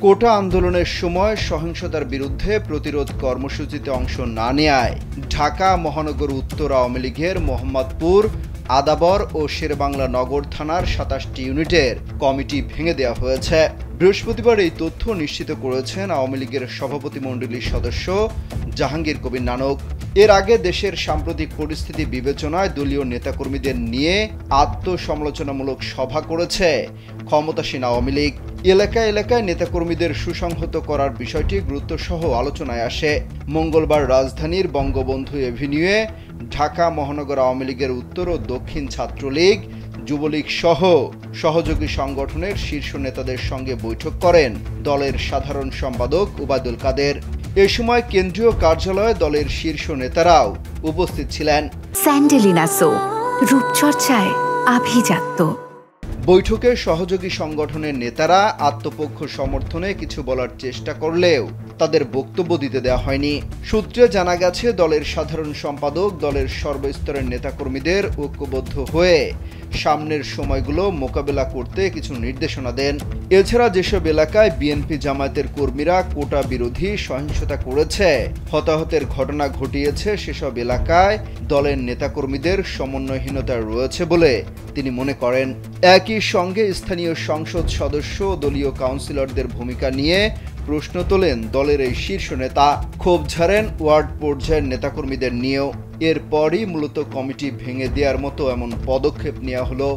কোটা আন্দোলনের সময় সহিংসতার বিরুদ্ধে প্রতিরোধ কর্মসূচিতে অংশ না নেয়ায় ঢাকা মহানগর উত্তর আওয়ামী লীগের মোহাম্মদপুর, আদাবর ও শেরেবাংলা নগর থানার ২৭টি ইউনিটের কমিটি ভেঙে দেওয়া হয়েছে। বৃহস্পতিবার এই তথ্য নিশ্চিত করেছেন আওয়ামী লীগের সভাপতিমণ্ডলীর সদস্য জাহাঙ্গীর কবির নানক। এর আগে দেশের সাম্প্রতিক পরিস্থিতি বিবেচনায় দলীয় নেতাকর্মীদের নিয়ে আত্মসমালোচনামূলক সভা করেছে ক্ষমতাসীন আওয়ামী লীগ। এলাকায় এলাকায় নেতাকর্মীদের সুসংহত করার বিষয়টি গুরুত্বসহ আলোচনায় আসে। মঙ্গলবার রাজধানীর বঙ্গবন্ধু এভিনিউয়ে ঢাকা মহানগর আওয়ামী লীগের উত্তর ও দক্ষিণ ছাত্রলীগ, যুবলীগ সহ সহযোগী সংগঠনের শীর্ষ নেতাদের সঙ্গে বৈঠক করেন দলের সাধারণ সম্পাদক ওবায়দুল কাদের। এ সময় কেন্দ্রীয় কার্যালয়ে দলের শীর্ষ নেতারাও উপস্থিত ছিলেন। স্যান্ডেলিনা সো, রূপচর্চায় আভিজাত্য। বৈঠকে সহযোগী সংগঠনের নেতারা আত্মপক্ষ সমর্থনে কিছু বলার চেষ্টা করলেও তাদের বক্তব্য দিতে দেওয়া হয়নি। সূত্রে জানা গেছে, দলের সাধারণ সম্পাদক দলের সর্বস্তরের নেতাকর্মীদের ঐক্যবদ্ধ হয়ে সামনের সময়গুলো মোকাবেলা করতে কিছু নির্দেশনা দেন। এছাড়া যেসব এলাকায় বিএনপি জামায়াতের কর্মীরা কোটা বিরোধী সহিংসতা করেছে, হতাহতের ঘটনা ঘটিয়েছে, সেসব এলাকায় দলের নেতাকর্মীদের সমন্বয়হীনতা রয়েছে বলে তিনি মনে করেন। একই সঙ্গে স্থানীয় সংসদ সদস্য ও দলীয় কাউন্সিলরদের ভূমিকা নিয়ে প্রশ্ন তোলেন দলের এই শীর্ষ নেতা। ক্ষোভ ঝাড়েন ওয়ার্ড পর্যায়ের নেতাকর্মীদের নিয়েও। এরপরই মূলত কমিটি ভেঙে দেওয়ার মতো এমন পদক্ষেপ নেওয়া হলো।